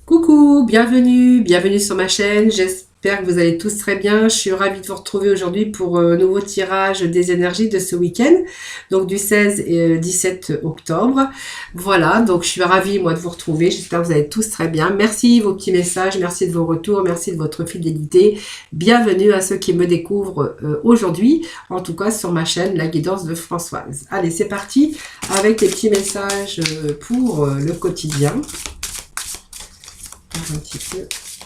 Coucou, bienvenue sur ma chaîne. J'espère que vous allez tous très bien. Je suis ravie de vous retrouver aujourd'hui pour un nouveau tirage des énergies de ce week-end, donc du 16 et 17 octobre. Voilà, donc je suis ravie moi de vous retrouver. J'espère que vous allez tous très bien. Merci vos petits messages, merci de vos retours, merci de votre fidélité. Bienvenue à ceux qui me découvrent aujourd'hui, en tout cas sur ma chaîne La Guidance de Françoise. Allez, c'est parti avec les petits messages pour le quotidien. Un petit peu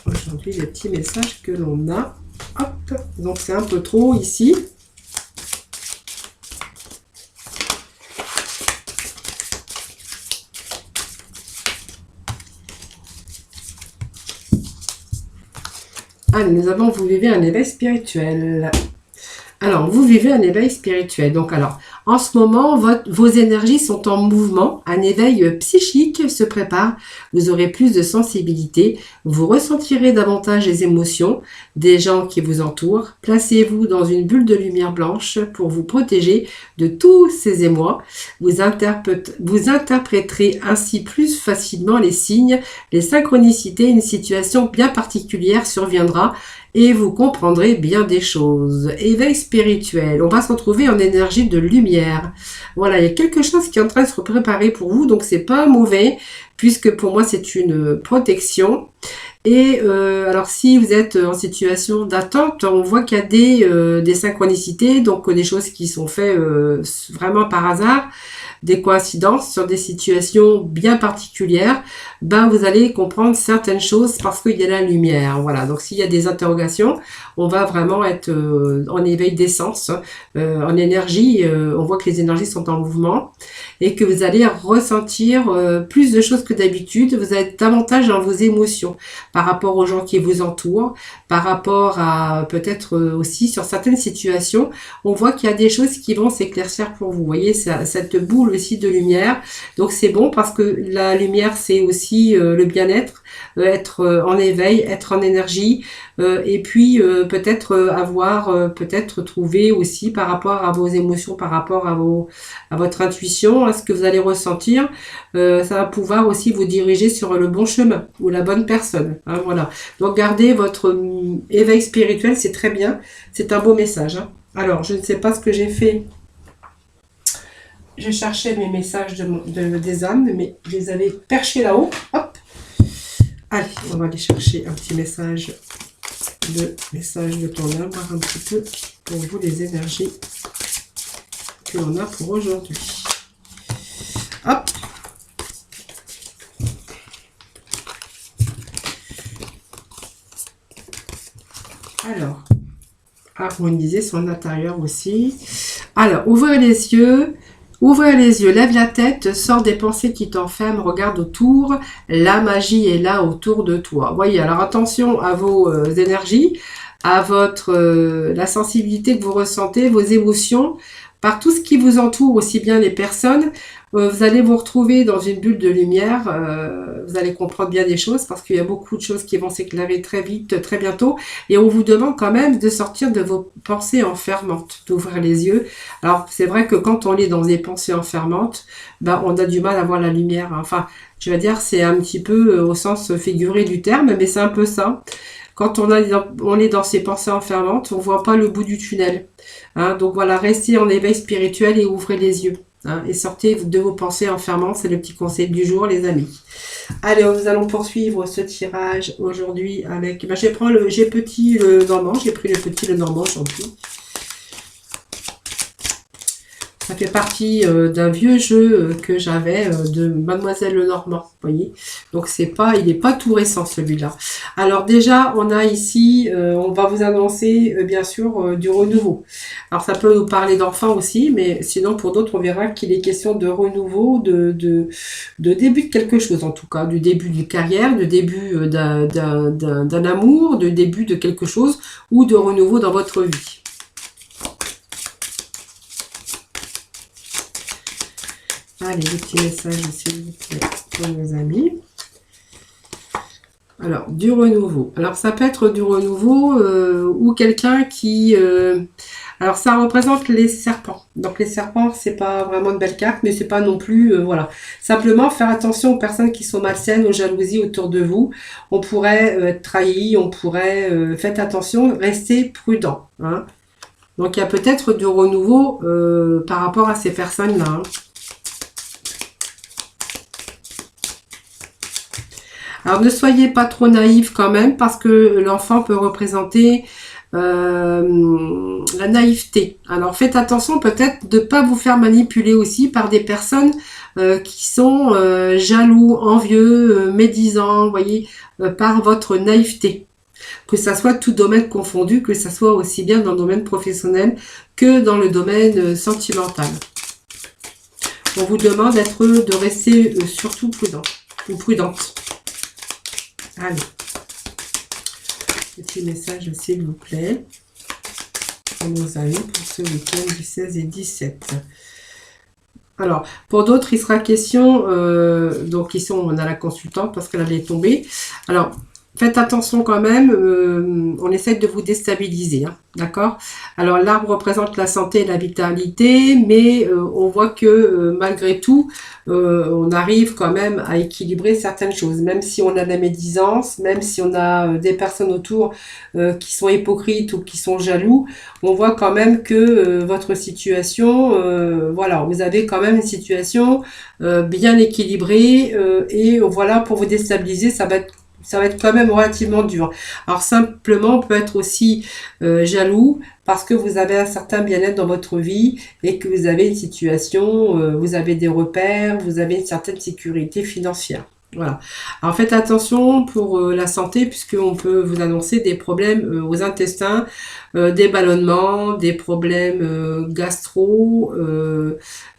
aujourd'hui les petits messages que l'on a. Hop, donc c'est un peu trop ici. Allez, nous avons vous vivez un éveil spirituel. Alors, vous vivez un éveil spirituel. Donc, alors, en ce moment, vos énergies sont en mouvement. Un éveil psychique se prépare. Vous aurez plus de sensibilité. Vous ressentirez davantage les émotions des gens qui vous entourent. Placez-vous dans une bulle de lumière blanche pour vous protéger de tous ces émois. Vous interpréterez ainsi plus facilement les signes, les synchronicités. Une situation bien particulière surviendra et vous comprendrez bien des choses. Éveil spirituel, on va se retrouver en énergie de lumière. Voilà, il y a quelque chose qui est en train de se préparer pour vous, donc c'est pas mauvais, puisque pour moi c'est une protection. Et alors si vous êtes en situation d'attente, on voit qu'il y a des synchronicités, donc des choses qui sont faites vraiment par hasard, des coïncidences sur des situations bien particulières, ben vous allez comprendre certaines choses parce qu'il y a la lumière. Voilà, donc s'il y a des interrogations, on va vraiment être en éveil d'essence, en énergie. On voit que les énergies sont en mouvement et que vous allez ressentir plus de choses que d'habitude. Vous êtes davantage dans vos émotions par rapport aux gens qui vous entourent, par rapport à peut-être aussi sur certaines situations. On voit qu'il y a des choses qui vont s'éclaircir pour vous. Vous voyez, cette boule aussi de lumière. Donc c'est bon parce que la lumière, c'est aussi le bien-être, être en éveil, être en énergie, et puis peut-être avoir, peut-être trouver aussi par rapport à vos émotions, par rapport à votre intuition, à ce que vous allez ressentir, ça va pouvoir aussi vous diriger sur le bon chemin ou la bonne personne. Hein, voilà. Donc gardez votre éveil spirituel, c'est très bien, c'est un beau message. Hein. Alors, je ne sais pas ce que j'ai fait. Je cherchais mes messages des âmes, mais je les avais perchés là-haut. Hop. Allez, on va aller chercher un petit message de ton âme, voir un petit peu pour vous les énergies que l'on a pour aujourd'hui. Hop. Alors, harmoniser son intérieur aussi. Alors, ouvrez les yeux. Ouvre les yeux, lève la tête, sors des pensées qui t'enferment, regarde autour, la magie est là autour de toi. Voyez, alors attention à vos énergies, à la sensibilité que vous ressentez, vos émotions, par tout ce qui vous entoure, aussi bien les personnes. Vous allez vous retrouver dans une bulle de lumière, vous allez comprendre bien des choses parce qu'il y a beaucoup de choses qui vont s'éclairer très vite, très bientôt. Et on vous demande quand même de sortir de vos pensées enfermantes, d'ouvrir les yeux. Alors c'est vrai que quand on est dans des pensées enfermantes, ben, on a du mal à voir la lumière. Enfin, je vais dire, c'est un petit peu au sens figuré du terme, mais c'est un peu ça. Quand on est dans ces pensées enfermantes, on voit pas le bout du tunnel. Hein, donc voilà, restez en éveil spirituel et ouvrez les yeux. Hein, et sortez de vos pensées enfermantes, c'est le petit conseil du jour, les amis. Allez, nous allons poursuivre ce tirage aujourd'hui avec... Ben, j'ai petit le normand, j'ai pris le petit le normand aujourd'hui. Ça fait partie d'un vieux jeu que j'avais de Mademoiselle Lenormand, vous voyez. Donc il n'est pas tout récent celui-là. Alors déjà, on a ici, on va vous annoncer bien sûr du renouveau. Alors ça peut nous parler d'enfants aussi, mais sinon pour d'autres, on verra qu'il est question de renouveau, de début de quelque chose en tout cas, du début d'une carrière, du début d'un amour, du début de quelque chose ou de renouveau dans votre vie. Allez, les petits messages, s'il vous plaît, pour nos amis. Alors, du renouveau. Alors, ça peut être du renouveau ou quelqu'un qui... Alors, ça représente les serpents. Donc, les serpents, c'est pas vraiment une belle carte, mais c'est pas non plus, voilà. Simplement, faire attention aux personnes qui sont malsaines, aux jalousies autour de vous. On pourrait être trahi, on pourrait... faites attention, restez prudent. Hein. Donc, il y a peut-être du renouveau par rapport à ces personnes-là. Hein. Alors, ne soyez pas trop naïf quand même, parce que l'enfant peut représenter la naïveté. Alors, faites attention peut-être de ne pas vous faire manipuler aussi par des personnes qui sont jaloux, envieux, médisants, vous voyez, par votre naïveté. Que ça soit tout domaine confondu, que ça soit aussi bien dans le domaine professionnel que dans le domaine sentimental. On vous demande de rester surtout prudent ou prudente. Allez, petit message s'il vous plaît pour nos amis pour ce week-end du 16 et 17. Alors, pour d'autres, il sera question, donc ici on a la consultante parce qu'elle allait tomber. Alors, faites attention quand même, on essaie de vous déstabiliser, hein, d'accord? Alors l'arbre représente la santé et la vitalité, mais on voit que malgré tout, on arrive quand même à équilibrer certaines choses, même si on a de la médisance, même si on a des personnes autour qui sont hypocrites ou qui sont jaloux, on voit quand même que votre situation, voilà, vous avez quand même une situation bien équilibrée et voilà, pour vous déstabiliser, ça va être quand même relativement dur. Alors simplement, on peut être aussi jaloux parce que vous avez un certain bien-être dans votre vie et que vous avez une situation, vous avez des repères, vous avez une certaine sécurité financière. Voilà. Alors faites attention pour la santé puisqu'on peut vous annoncer des problèmes aux intestins, des ballonnements, des problèmes gastro,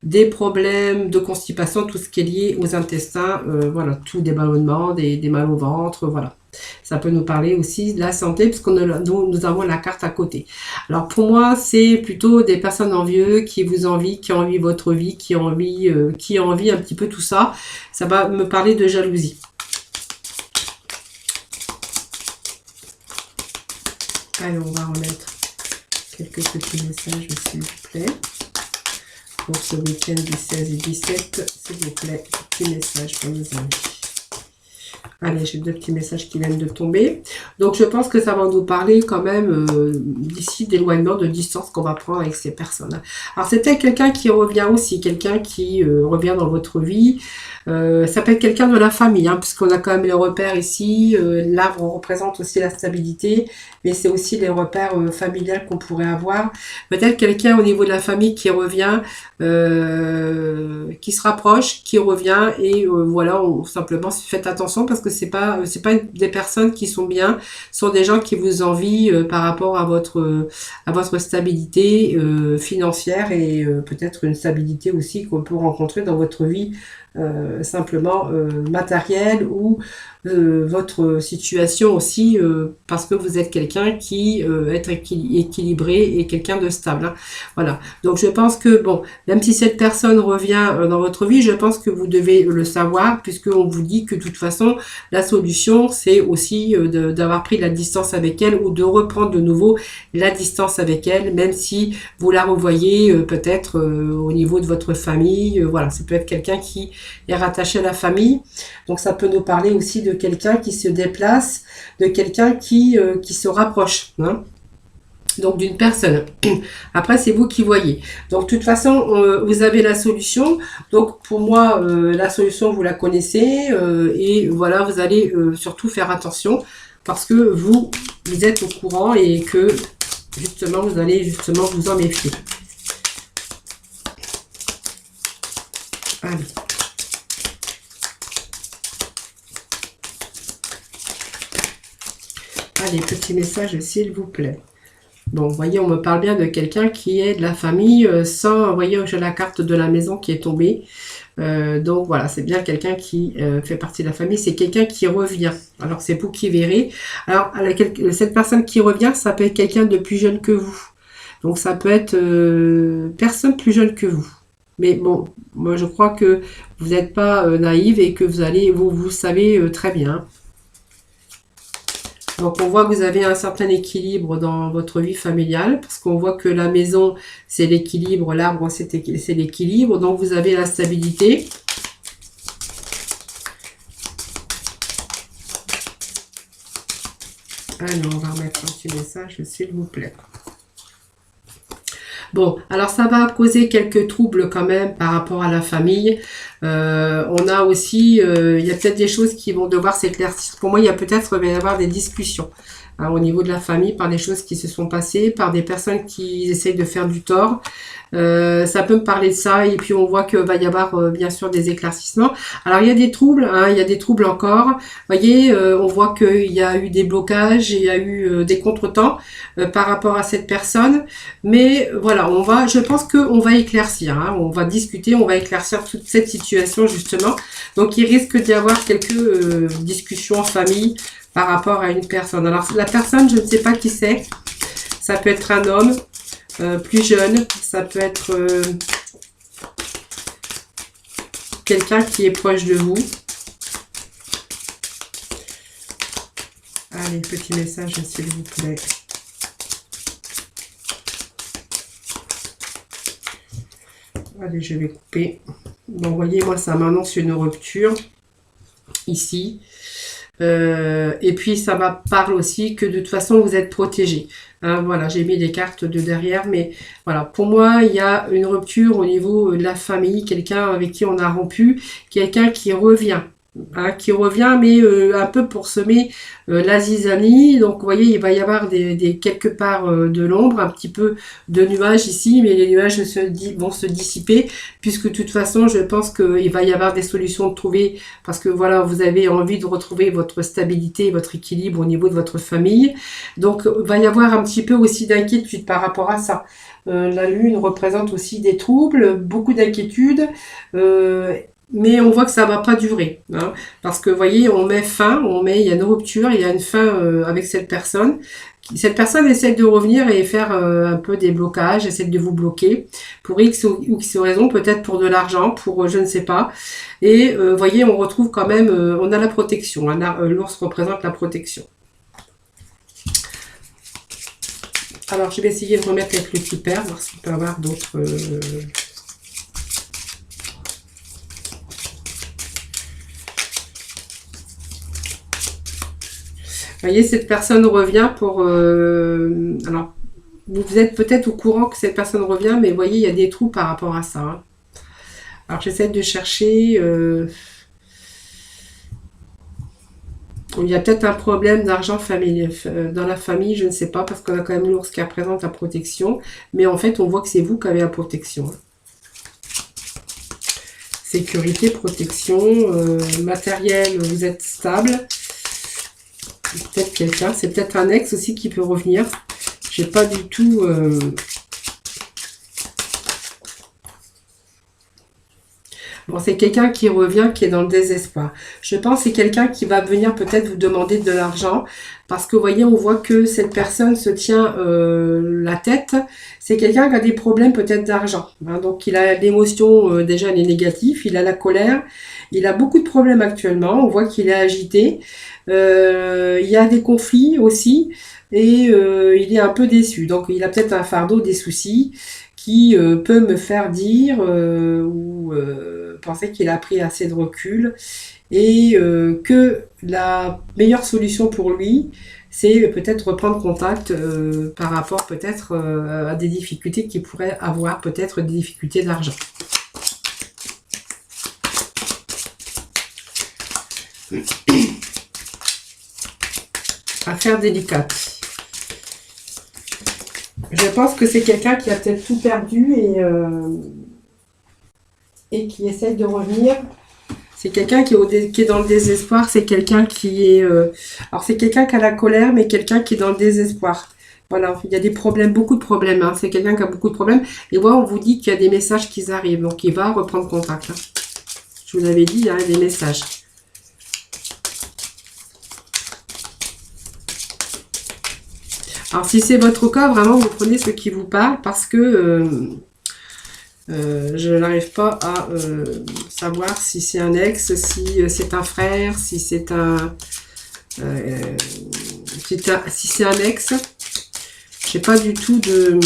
des problèmes de constipation, tout ce qui est lié aux intestins, voilà, tout des ballonnements, des mal au ventre, voilà. Ça peut nous parler aussi de la santé puisque nous avons la carte à côté. Alors pour moi, c'est plutôt des personnes envieuses qui vous envient, qui envient votre vie, qui envient un petit peu tout ça. Ça va me parler de jalousie. Allez, on va remettre quelques petits messages, s'il vous plaît. Pour ce week-end du 16 et 17, s'il vous plaît, petit message pour nos amis. Allez, j'ai deux petits messages qui viennent de tomber. Donc, je pense que ça va nous parler quand même d'ici d'éloignement, de distance qu'on va prendre avec ces personnes. Alors, c'est peut-être quelqu'un qui revient aussi, quelqu'un qui revient dans votre vie. Ça peut être quelqu'un de la famille, hein, puisqu'on a quand même les repères ici. L'arbre représente aussi la stabilité, mais c'est aussi les repères familiales qu'on pourrait avoir. Peut-être quelqu'un au niveau de la famille qui revient, qui se rapproche, qui revient, et voilà, simplement faites attention parce que c'est pas des personnes qui sont bien, ce sont des gens qui vous envient par rapport à votre stabilité financière et peut-être une stabilité aussi qu'on peut rencontrer dans votre vie. Simplement matériel ou votre situation aussi parce que vous êtes quelqu'un qui est équilibré et quelqu'un de stable. Hein. Voilà. Donc je pense que bon, même si cette personne revient dans votre vie, je pense que vous devez le savoir puisque on vous dit que de toute façon la solution c'est aussi d'avoir pris la distance avec elle ou de reprendre de nouveau la distance avec elle, même si vous la revoyez peut-être au niveau de votre famille. Voilà, ça peut être quelqu'un qui est rattaché à la famille. Donc ça peut nous parler aussi de quelqu'un qui se déplace, de quelqu'un qui se rapproche. Hein, donc d'une personne. Après, c'est vous qui voyez. Donc, de toute façon, vous avez la solution. Donc, pour moi, la solution, vous la connaissez. Et voilà, vous allez surtout faire attention parce que vous êtes au courant et que, justement, vous allez justement vous en méfier. Allez. Allez, petit message, s'il vous plaît. Bon, vous voyez, on me parle bien de quelqu'un qui est de la famille sans, vous voyez, j'ai la carte de la maison qui est tombée. Donc voilà, c'est bien quelqu'un qui fait partie de la famille. C'est quelqu'un qui revient. Alors, c'est vous qui verrez. Alors, cette personne qui revient, ça peut être quelqu'un de plus jeune que vous. Donc, ça peut être personne plus jeune que vous. Mais bon, moi, je crois que vous n'êtes pas naïve et que vous savez très bien. Donc, on voit que vous avez un certain équilibre dans votre vie familiale, parce qu'on voit que la maison, c'est l'équilibre, l'arbre, c'est l'équilibre. Donc, vous avez la stabilité. Alors, on va remettre un petit message, s'il vous plaît. Bon, alors ça va causer quelques troubles quand même par rapport à la famille. On a aussi, il y a peut-être des choses qui vont devoir s'éclaircir. Pour moi, il va y avoir des discussions hein, au niveau de la famille par des choses qui se sont passées, par des personnes qui essayent de faire du tort. Ça peut me parler de ça et puis on voit que va y avoir bien sûr des éclaircissements. Alors il y a des troubles, hein, il y a des troubles encore. Vous voyez, on voit qu'il y a eu des blocages, il y a eu des contretemps par rapport à cette personne. Mais voilà, je pense qu'on va éclaircir, hein, on va discuter, on va éclaircir toute cette situation justement. Donc il risque d'y avoir quelques discussions en famille par rapport à une personne. Alors la personne, je ne sais pas qui c'est. Ça peut être un homme. Plus jeune, ça peut être quelqu'un qui est proche de vous. Allez, petit message s'il vous plaît. Allez, je vais couper. Bon, vous voyez, moi, ça m'annonce une rupture ici. Et puis ça parle aussi que de toute façon vous êtes protégé. Hein, voilà, j'ai mis des cartes de derrière, mais voilà, pour moi il y a une rupture au niveau de la famille, quelqu'un avec qui on a rompu, quelqu'un qui revient. Hein, qui revient, mais un peu pour semer la zizanie. Donc, vous voyez, il va y avoir quelque part de l'ombre, un petit peu de nuages ici, mais les nuages vont se dissiper, puisque de toute façon, je pense qu'il va y avoir des solutions de trouver, parce que voilà, vous avez envie de retrouver votre stabilité, votre équilibre au niveau de votre famille. Donc, il va y avoir un petit peu aussi d'inquiétude par rapport à ça. La lune représente aussi des troubles, beaucoup d'inquiétudes, mais on voit que ça va pas durer, hein, parce que vous voyez, il y a une rupture, il y a une fin avec cette personne. Cette personne essaie de revenir et faire un peu des blocages, essaie de vous bloquer pour X ou X raison, peut-être pour de l'argent, pour je ne sais pas. Et vous voyez, on retrouve quand même, on a la protection. Hein, l'ours représente la protection. Alors, je vais essayer de remettre avec le petit père, voir s'il peut y avoir d'autres... Vous voyez, cette personne revient pour... alors, vous êtes peut-être au courant que cette personne revient, mais vous voyez, il y a des trous par rapport à ça. Hein. Alors, j'essaie de chercher... il y a peut-être un problème d'argent dans la famille, je ne sais pas, parce qu'on a quand même l'ours qui représente la protection. Mais en fait, on voit que c'est vous qui avez la protection. Hein. Sécurité, protection, matériel, vous êtes stable. Peut-être quelqu'un, c'est peut-être un ex aussi qui peut revenir. J'ai pas du tout... Bon, c'est quelqu'un qui revient, qui est dans le désespoir. Je pense que c'est quelqu'un qui va venir peut-être vous demander de l'argent. Parce que, vous voyez, on voit que cette personne se tient la tête. C'est quelqu'un qui a des problèmes peut-être d'argent. Hein, donc, il a l'émotion, déjà, elle est négative. Il a la colère. Il a beaucoup de problèmes actuellement. On voit qu'il est agité. Il y a des conflits aussi. Et il est un peu déçu. Donc, il a peut-être un fardeau, des soucis qui peut me faire dire ou penser qu'il a pris assez de recul et que la meilleure solution pour lui, c'est peut-être reprendre contact par rapport peut-être à des difficultés qu'il pourrait avoir, peut-être des difficultés d'argent. Affaire délicate. Je pense que c'est quelqu'un qui a peut-être tout perdu et qui essaye de revenir. C'est quelqu'un qui est dans le désespoir. C'est quelqu'un qui est... alors, c'est quelqu'un qui a la colère, mais quelqu'un qui est dans le désespoir. Voilà, il y a des problèmes, beaucoup de problèmes. Hein. C'est quelqu'un qui a beaucoup de problèmes. Et moi, on vous dit qu'il y a des messages qui arrivent. Donc, il va reprendre contact. Hein. Je vous avais dit, il y a des messages. Alors, si c'est votre cas, vraiment, vous prenez ce qui vous parle parce que je n'arrive pas à savoir si c'est un ex, si c'est un frère, si c'est un... Si c'est un ex, j'ai pas du tout de...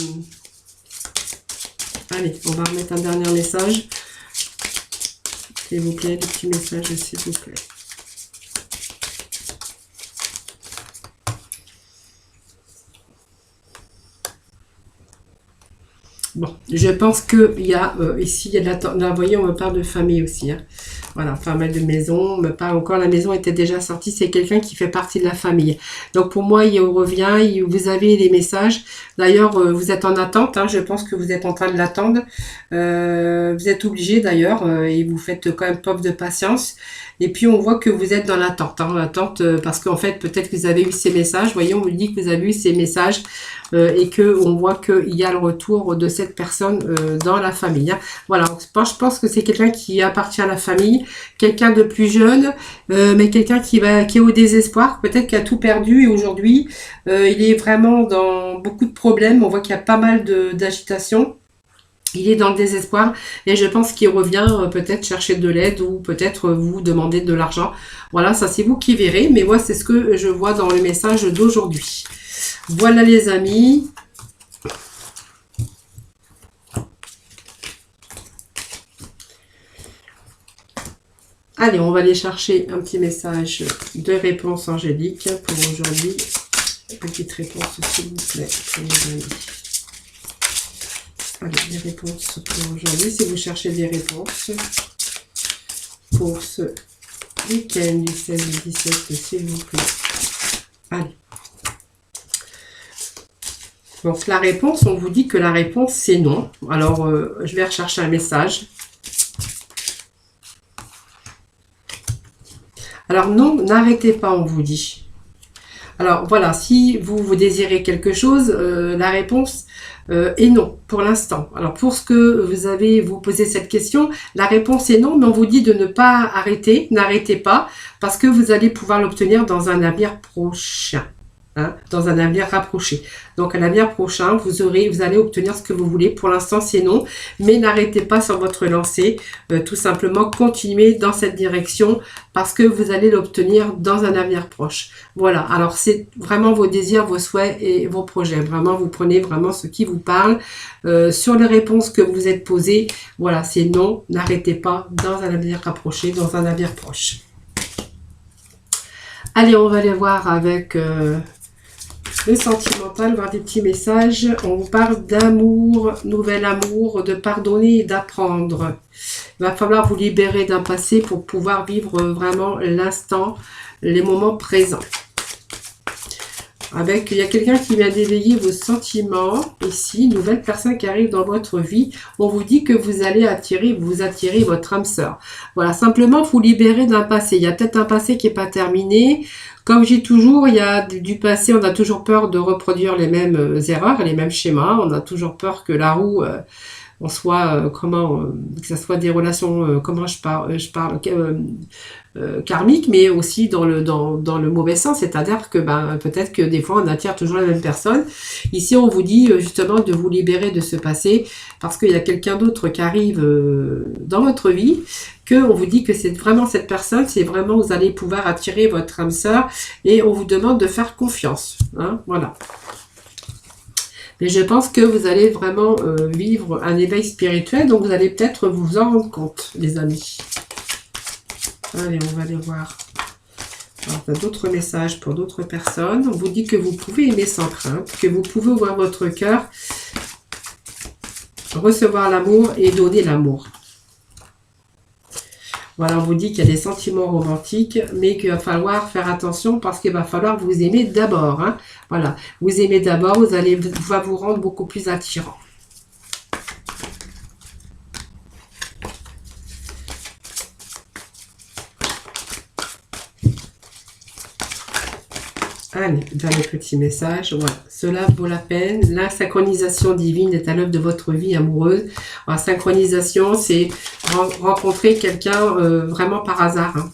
Allez, on va remettre un dernier message. S'il vous plaît, des petits messages, s'il vous plaît. Bon, je pense qu'il y a ici, il y a de la, vous voyez, on me parle de famille aussi. Hein. Voilà, pas mal de maison, on me parle encore, la maison était déjà sortie, c'est quelqu'un qui fait partie de la famille. Donc pour moi, il revient, vous avez les messages. D'ailleurs, vous êtes en attente, hein, je pense que vous êtes en train de l'attendre. Vous êtes obligé d'ailleurs, et vous faites quand même preuve de patience. Et puis on voit que vous êtes dans l'attente, hein, l'attente parce qu'en fait, peut-être que vous avez eu ces messages. Vous voyez, on me dit que vous avez eu ces messages et que on voit qu'il y a le retour de cette personne dans la famille. Hein. Voilà, je pense que c'est quelqu'un qui appartient à la famille, quelqu'un de plus jeune, mais quelqu'un qui est au désespoir, peut-être qui a tout perdu et aujourd'hui, il est vraiment dans beaucoup de problèmes. On voit qu'il y a pas mal d'agitation. Il est dans le désespoir et je pense qu'il revient peut-être chercher de l'aide ou peut-être vous demander de l'argent. Voilà, ça c'est vous qui verrez, mais moi c'est ce que je vois dans le message d'aujourd'hui. Voilà les amis. Allez, on va aller chercher un petit message de réponse angélique pour aujourd'hui. Petite réponse s'il vous plaît pour les amis. Allez, les réponses pour aujourd'hui. Si vous cherchez des réponses pour ce week-end du 16 au 17, s'il vous plaît. Allez. Donc, la réponse, on vous dit que la réponse, c'est non. Alors, je vais rechercher un message. Alors, non, n'arrêtez pas, on vous dit. Alors, voilà, si vous désirez quelque chose, la réponse est non, pour l'instant. Alors, pour ce que vous posez cette question, la réponse est non, mais on vous dit de ne pas arrêter, n'arrêtez pas, parce que vous allez pouvoir l'obtenir dans un avenir prochain. Hein, dans un avenir rapproché. Donc à l'avenir prochain, vous allez obtenir ce que vous voulez. Pour l'instant, c'est non, mais n'arrêtez pas sur votre lancée. Tout simplement, continuez dans cette direction parce que vous allez l'obtenir dans un avenir proche. Voilà, alors c'est vraiment vos désirs, vos souhaits et vos projets. Vraiment, vous prenez vraiment ce qui vous parle. Sur les réponses que vous êtes posées, voilà, c'est non, n'arrêtez pas dans un avenir rapproché, dans un avenir proche. Allez, on va aller voir avec... le sentimental, voir des petits messages. On vous parle d'amour, nouvel amour, de pardonner et d'apprendre. Il va falloir vous libérer d'un passé pour pouvoir vivre vraiment l'instant, les moments présents. Il y a quelqu'un qui vient d'éveiller vos sentiments. Ici, une nouvelle personne qui arrive dans votre vie. On vous dit que vous allez attirer votre âme sœur. Voilà, simplement vous libérer d'un passé. Il y a peut-être un passé qui n'est pas terminé. Comme je dis toujours, il y a du passé, on a toujours peur de reproduire les mêmes erreurs, les mêmes schémas. On a toujours peur que la roue, que ça soit des relations, karmiques, mais aussi dans le mauvais sens, c'est-à-dire que peut-être que des fois on attire toujours la même personne. Ici on vous dit justement de vous libérer de ce passé parce qu'il y a quelqu'un d'autre qui arrive dans votre vie, on vous dit que c'est vraiment cette personne, c'est vraiment vous allez pouvoir attirer votre âme sœur et on vous demande de faire confiance. Hein, voilà. Mais je pense que vous allez vraiment vivre un éveil spirituel, donc vous allez peut-être vous en rendre compte, les amis. Allez, on va aller voir. Alors, on a d'autres messages pour d'autres personnes. On vous dit que vous pouvez aimer sans crainte, que vous pouvez ouvrir votre cœur, recevoir l'amour et donner l'amour. Voilà, on vous dit qu'il y a des sentiments romantiques, mais qu'il va falloir faire attention parce qu'il va falloir vous aimer d'abord. Hein. Voilà, vous aimez d'abord, va vous rendre beaucoup plus attirant. Allez, dernier petit message. Voilà. Cela vaut la peine. La synchronisation divine est à l'œuvre de votre vie amoureuse. Alors, synchronisation, c'est rencontrer quelqu'un vraiment par hasard. Hein.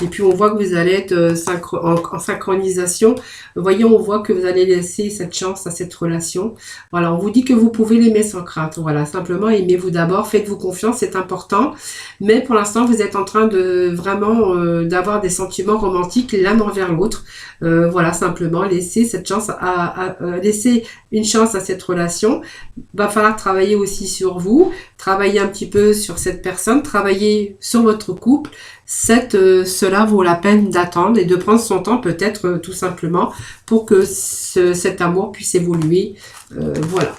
Et puis on voit que vous allez être en synchronisation. Vous voyez, on voit que vous allez laisser cette chance à cette relation. Voilà, on vous dit que vous pouvez l'aimer sans crainte. Voilà, simplement aimez-vous d'abord, faites-vous confiance, c'est important. Mais pour l'instant, vous êtes en train de vraiment d'avoir des sentiments romantiques l'un envers l'autre. Voilà, simplement laissez cette chance laisser une chance à cette relation. Va falloir travailler aussi sur vous, travailler un petit peu sur cette personne, travailler sur votre couple. Cela vaut la peine d'attendre et de prendre son temps peut-être tout simplement pour que cet amour puisse évoluer. Voilà.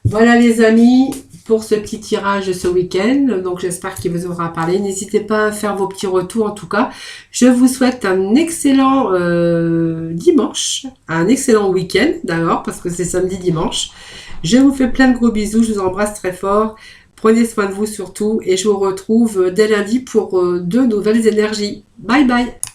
Voilà les amis pour ce petit tirage ce week-end. Donc j'espère qu'il vous aura parlé. N'hésitez pas à faire vos petits retours en tout cas. Je vous souhaite un excellent dimanche, un excellent week-end d'abord parce que c'est samedi dimanche. Je vous fais plein de gros bisous, je vous embrasse très fort. Prenez soin de vous surtout et je vous retrouve dès lundi pour de nouvelles énergies. Bye bye!